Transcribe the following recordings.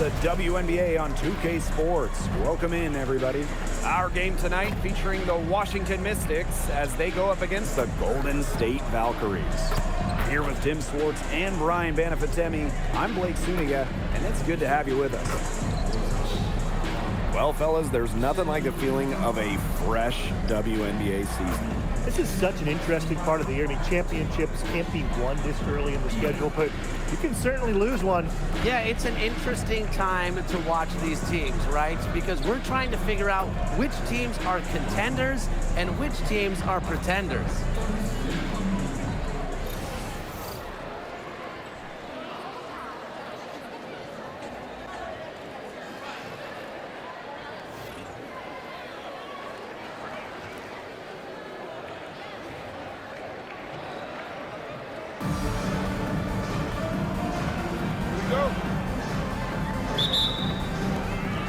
the WNBA on 2K Sports. Welcome in, everybody. Our game tonight featuring the Washington Mystics as they go up against the Golden State Valkyries. Here with Tim Swartz and Brian Banafitemi, I'm Blake Suniga, and it's good to have you with us. Well, fellas, there's nothing like the feeling of a fresh WNBA season. This is such an interesting part of the year. I mean, championships can't be won this early in the schedule, but you can certainly lose one. Yeah, it's an interesting time to watch these teams, right? Because we're trying to figure out which teams are contenders and which teams are pretenders.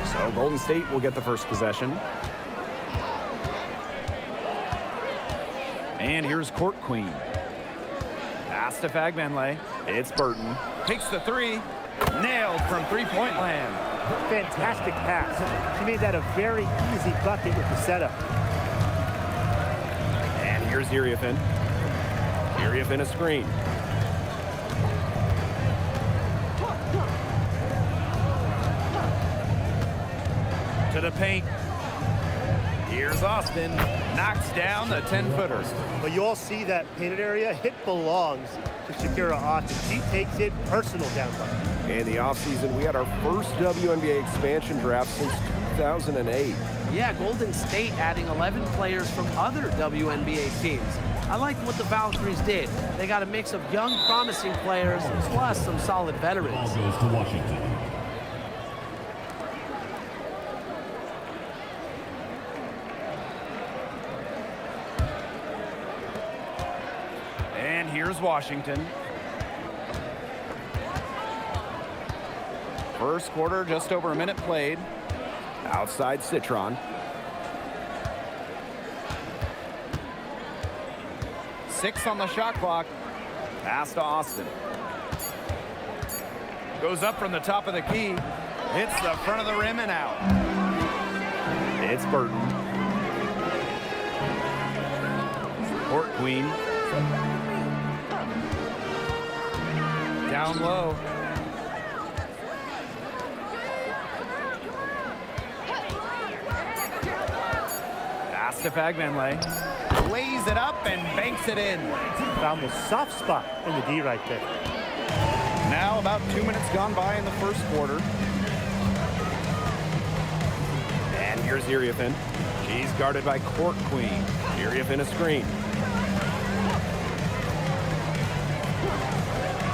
So Golden State will get the first possession. And here's Court Queen. Pass to Fagbenle. It's Burton. Takes the three. Nailed from three-point land. Fantastic pass. She made that a very easy bucket with the setup. And here's Iriafin. Iriafin a screen. To the paint. Here's Austin. Knocks down the 10-footer. But you all see that painted area. It belongs to Shakira Austin. She takes it personal down by. In the offseason, we had our first WNBA expansion draft since 2008. Yeah, Golden State adding 11 players from other WNBA teams. I like what the Valkyries did. They got a mix of young, promising players, plus some solid veterans. Ball goes to Washington. And here's Washington. First quarter, just over a minute played. Outside Citron. Six on the shot clock. Pass to Austin. Goes up from the top of the key. Hits the front of the rim and out. It's Burton. Court Queen. Down low. Pass to Fagbenle. Lays it up and banks it in. Found the soft spot in the D right there. Now about 2 minutes gone by in the first quarter. And here's Iriafin. She's guarded by Court Queen. Iriafin a screen.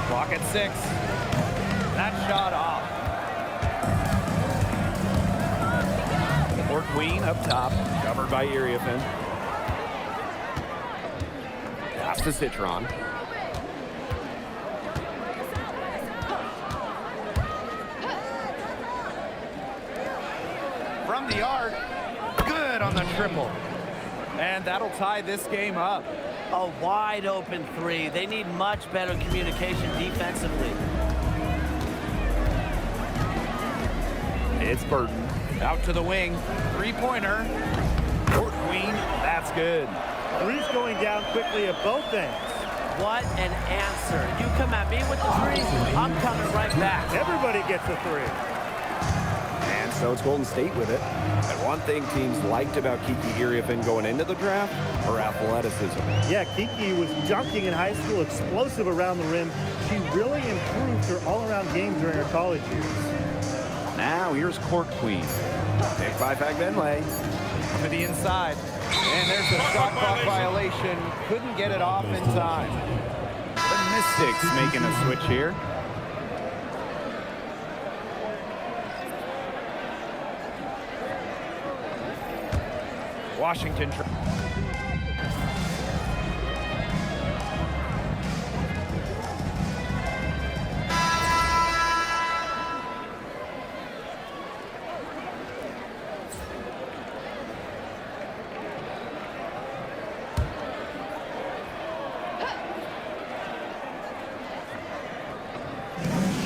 Clock at 6. That shot off. Court Queen up top, covered by Iriafin. Pass to Citron. From the arc, good on the triple. And that'll tie this game up. A wide open three. They need much better communication defensively. It's Burton. Out to the wing. Three-pointer. Court Queen. That's good. Three's going down quickly at both ends. What an answer. You come at me with the three, I'm coming right back. Everybody gets a three. And so it's Golden State with it. And one thing teams liked about Kiki Iriafin going into the draft, her athleticism. Yeah, Kiki was dunking in high school, explosive around the rim. She really improved her all-around game during her college years. Now here's Court Queen. Picked by Fagbenle. To the inside. And there's a shot clock violation. Couldn't get it off in time. The Mystics making a switch here. Washington.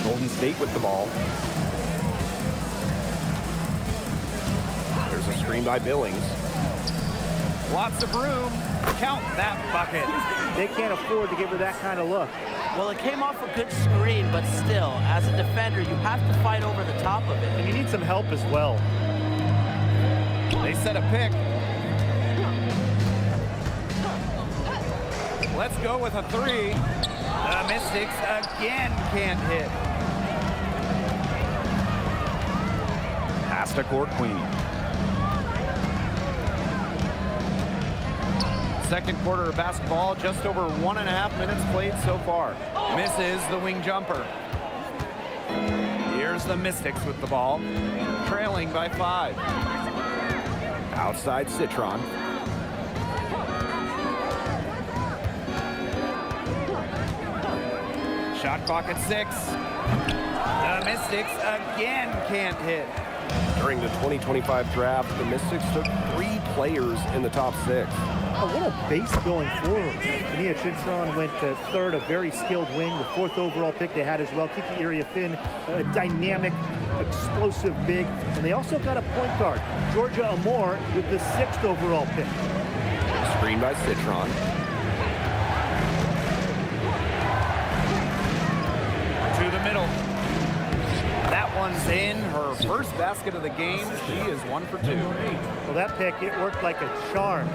Golden State with the ball. Screen by Billings. Lots of room. Count that bucket. They can't afford to give her that kind of look. Well, it came off a good screen, but still, as a defender, you have to fight over the top of it. And you need some help as well. They set a pick. Let's go with a three. The Mystics again can't hit. Pass to Court Queen. Second quarter of basketball, just over 1.5 minutes played so far. Misses the wing jumper. Here's the Mystics with the ball, trailing by 5. Outside Citron. Shot clock at 6. The Mystics again can't hit. During the 2025 draft, the Mystics took 3 players in the top 6. Oh, what a base going forward. Nia Citron went to third, a very skilled wing, the 4th overall pick they had as well. Kiki Iriafin, a dynamic, explosive big. And they also got a point guard, Georgia Amore, with the 6th overall pick. Screen by Citron. To the middle. That one's in. Her first basket of the game. She is 1 for 2. Well, that pick, it worked like a charm.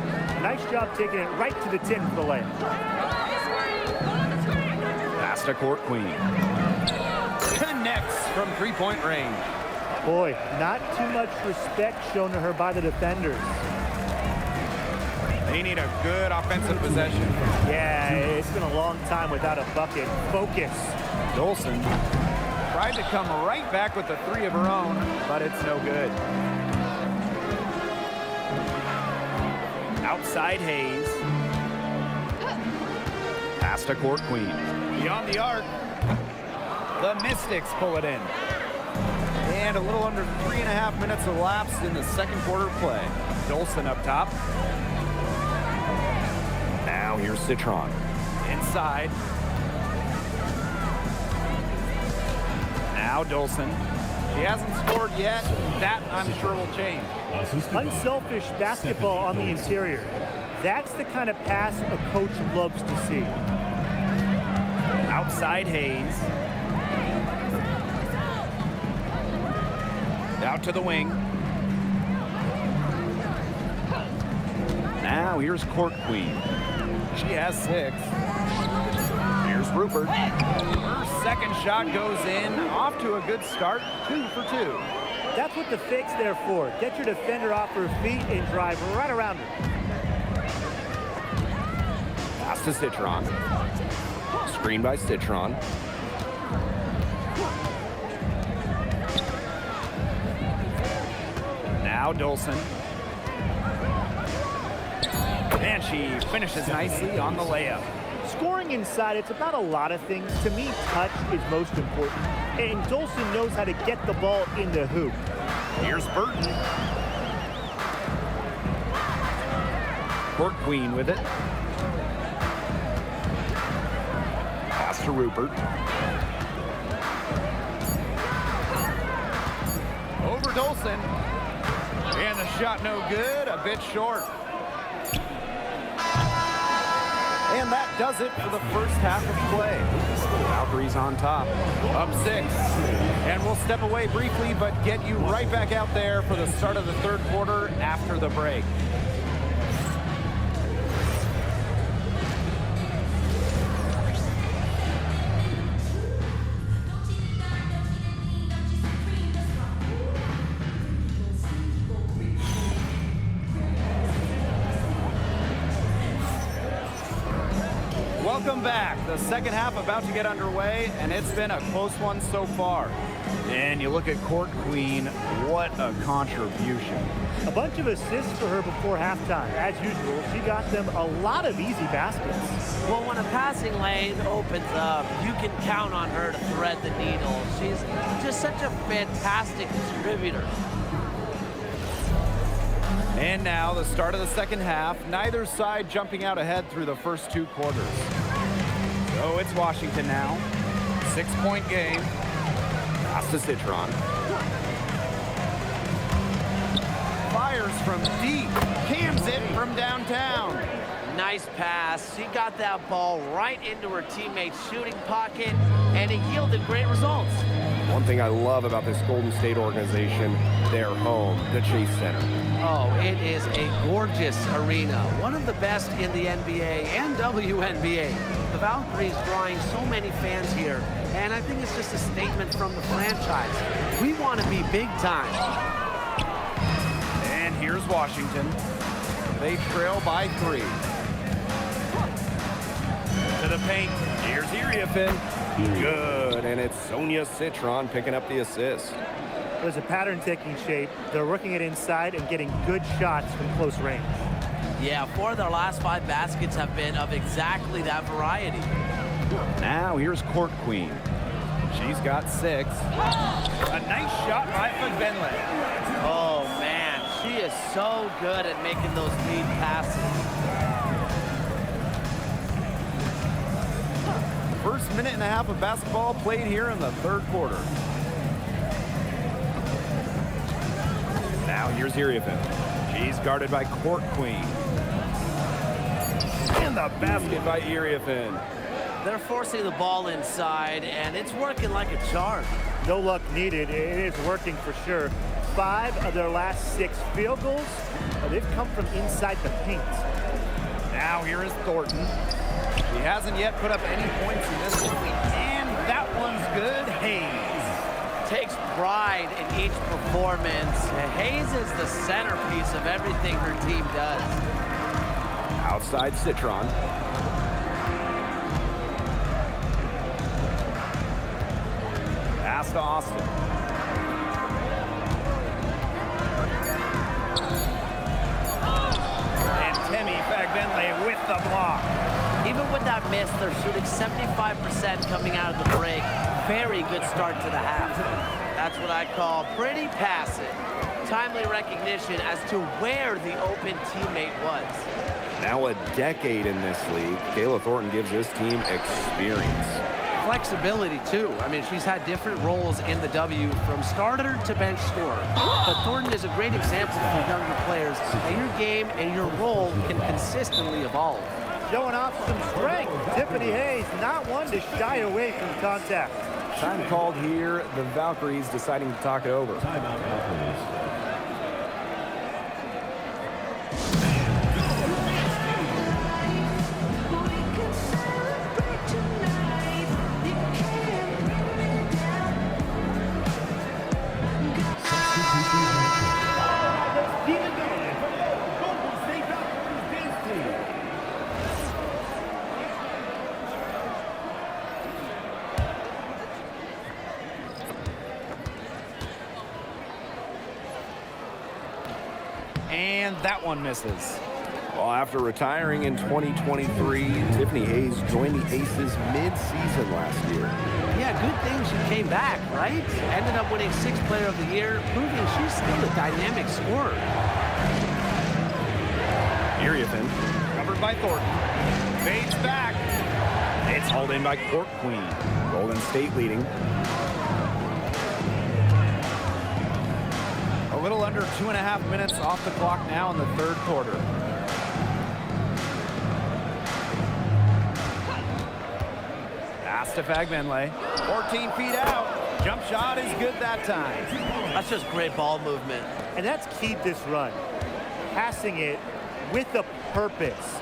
Nice job taking it right to the tin for the layup. Pass to Court Queen. Connects from 3-point range. Boy, not too much respect shown to her by the defenders. They need a good offensive possession. Yeah, it's been a long time without a bucket. Focus. Dolson tried to come right back with the 3 of her own, but it's no good. Outside Hayes. Pass to Court Queen. Beyond the arc. The Mystics pull it in. And a little under 3.5 minutes elapsed in the second quarter play. Dolson up top. Now here's Citron. Inside. Now Dolson. She hasn't scored yet. That, I'm sure, will change. Unselfish basketball on the interior. That's the kind of pass a coach loves to see. Outside Hayes. Out to the wing. Now here's Court Queen. She has 6. Here's Rupert. Her second shot goes in. Off to a good start. 2 for 2. That's what the fake's there for. Get your defender off her feet and drive right around her. Pass to Citron. Screen by Citron. Now Dolson. And she finishes nicely on the layup. Scoring inside, it's about a lot of things. To me, touch is most important. And Dolson knows how to get the ball in the hoop. Here's Burton. Court Queen with it. Pass to Rupert. Over Dolson. And the shot no good, a bit short. And that does it for the first half of play. Valkyries on top, up 6. And we'll step away briefly, but get you right back out there for the start of the third quarter after the break. Welcome back. The second half about to get underway, and it's been a close one so far. And you look at Court Queen, what a contribution. A bunch of assists for her before halftime. As usual, she got them a lot of easy baskets. Well, when a passing lane opens up, you can count on her to thread the needle. She's just such a fantastic distributor. And now the start of the second half. Neither side jumping out ahead through the first 2 quarters. So it's Washington now. 6-point game. Pass to Citron. fires from deep, cams it from downtown. Nice pass. She got that ball right into her teammate's shooting pocket, and it yielded great results. One thing I love about this Golden State organization, their home, the Chase Center. Oh, it is a gorgeous arena. One of the best in the NBA and WNBA. The Valkyries drawing so many fans here, and I think it's just a statement from the franchise. We want to be big time. And here's Washington. They trail by 3. To the paint. Here's Iriafin. Good, and it's Sonia Citron picking up the assist. There's a pattern taking shape. They're working it inside and getting good shots from close range. Yeah, 4 of their last 5 baskets have been of exactly that variety. Now here's Court Queen. She's got 6. A nice shot by Fagbenle. Oh, man, she is so good at making those lead passes. First minute and a half of basketball played here in the 3rd quarter. Now here's Iriafin. She's guarded by Court Queen. And the basket by Iriafin. They're forcing the ball inside, and it's working like a charm. No luck needed. It is working for sure. 5 of their last 6 field goals, they've come from inside the paint. Now here is Thornton. He hasn't yet put up any points in this one. And that one's good. Hayes takes pride in each performance. Hayes is the centerpiece of everything her team does. Outside Citron. Pass to Austin. And Temi Fagbenle with the block. Even with that miss, they're shooting 75% coming out of the break. Very good start to the half. That's what I call pretty passive. Timely recognition as to where the open teammate was. Now a decade in this league, Kayla Thornton gives this team experience. Flexibility, too. I mean, she's had different roles in the W from starter to bench scorer. But Thornton is a great example for younger players that your game and your role can consistently evolve. Showing off some strength. Tiffany Hayes, not one to shy away from contact. Time called here. The Valkyries deciding to talk it over. Timeout, Valkyries. And that one misses. Well, after retiring in 2023, Tiffany Hayes joined the Aces mid-season last year. Yeah, good thing she came back, right? Ended up winning 6th Player of the Year, proving she's still a dynamic scorer. Iriafin, covered by Thornton. Fades back. It's hauled in by Court Queen. Golden State leading. A little under 2.5 minutes off the clock now in the 3rd quarter. Pass to Fagbenle. 14 feet out. Jump shot is good that time. That's just great ball movement. And that's keyed this run. Passing it with a purpose.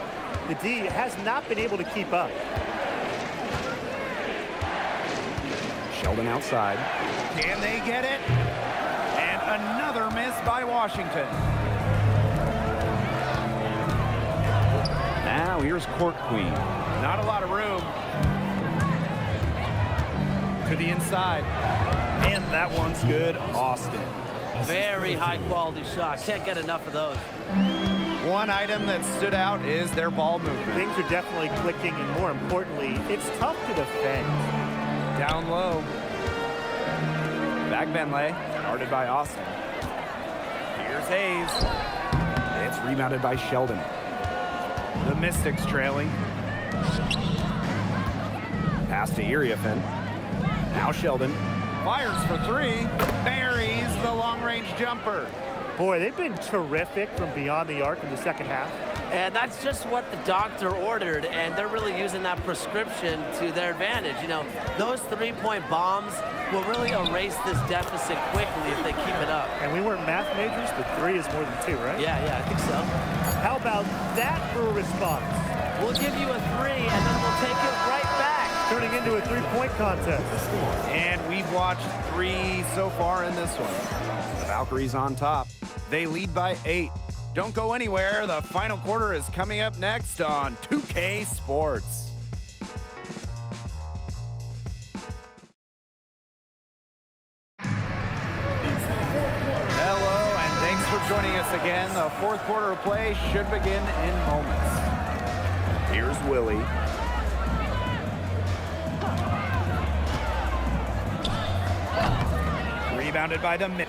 The D has not been able to keep up. Sheldon outside. Can they get it? And another miss by Washington. Now here's Court Queen. Not a lot of room. To the inside. And that one's good. Austin. Very high quality shot. Can't get enough of those. One item that stood out is their ball movement. Things are definitely clicking, and more importantly, it's tough to defend. Down low. Fagbenle, guarded by Austin. Here's Hayes. It's rebounded by Sheldon. The Mystics trailing. Pass to Iriafin. Now Sheldon. Fires for 3. Buries the long-range jumper. Boy, they've been terrific from beyond the arc in the second half. And that's just what the doctor ordered, and they're really using that prescription to their advantage. You know, those three-point bombs will really erase this deficit quickly if they keep it up. And we weren't math majors, but 3 is more than 2, right? Yeah, I think so. How about that for a response? We'll give you a 3, and then we'll take it right back. Turning into a 3-point contest. And we've watched 3 so far in this one. The Valkyries on top. They lead by 8. Don't go anywhere. The final quarter is coming up next on 2K Sports. Hello, and thanks for joining us again. The fourth quarter of play should begin in moments. Here's Willie. Rebounded by the mid.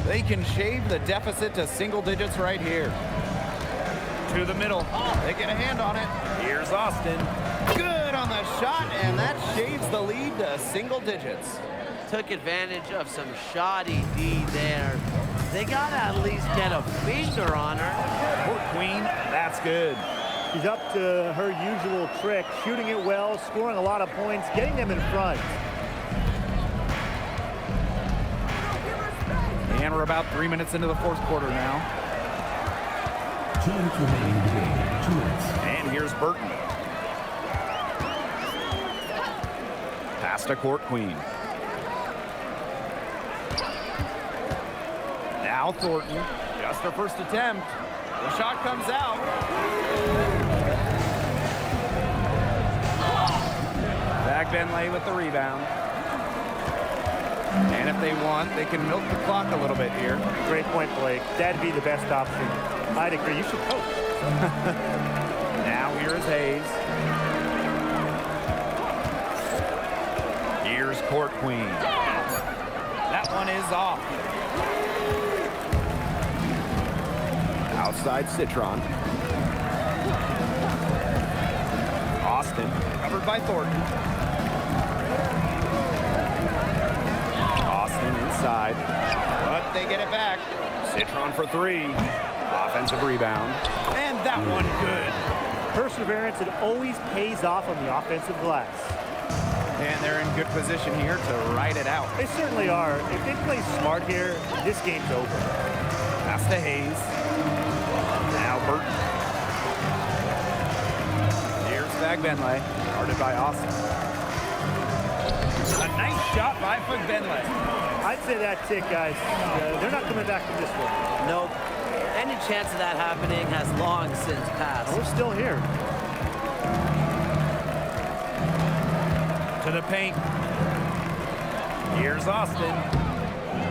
They can shave the deficit to single digits right here. To the middle. They get a hand on it. Here's Austin. Good on the shot, and that shaves the lead to single digits. Took advantage of some shoddy D there. They got to at least get a finger on her. Court Queen, that's good. She's up to her usual trick, shooting it well, scoring a lot of points, getting them in front. And we're about 3 minutes into the fourth quarter now. 2 minutes remaining in the game. 2 minutes. And here's Burton. Pass to Court Queen. Now Thornton, just her first attempt. The shot comes out. Zach Benley with the rebound. And if they want, they can milk the clock a little bit here. Great point, Blake. That'd be the best option. I'd agree. You should coach. Now here's Hayes. Here's Court Queen. That one is off. Outside Citron. Austin, covered by Thornton. Austin inside, but they get it back. Citron for 3. Offensive rebound, and that one good. Perseverance, it always pays off on the offensive glass. And they're in good position here to ride it out. They certainly are. If they play smart here, this game's over. Pass to Hayes. Now Burton. Here's Fagbenley, guarded by Austin. A nice shot by Fagbenley. I'd say that's it, guys. They're not coming back from this one. Nope. Any chance of that happening has long since passed. We're still here. To the paint. Here's Austin.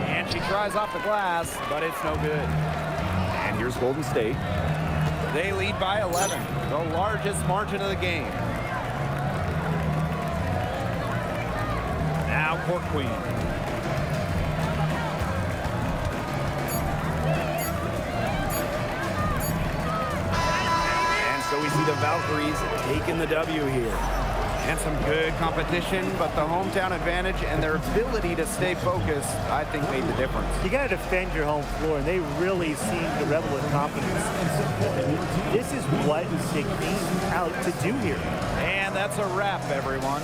And she tries off the glass, but it's no good. And here's Golden State. They lead by 11, the largest margin of the game. Now Court Queen. And so we see the Valkyries taking the W here. And some good competition, but the hometown advantage and their ability to stay focused, I think, made the difference. You got to defend your home floor, and they really seem to revel with confidence. This is what they came out to do here. And that's a wrap, everyone.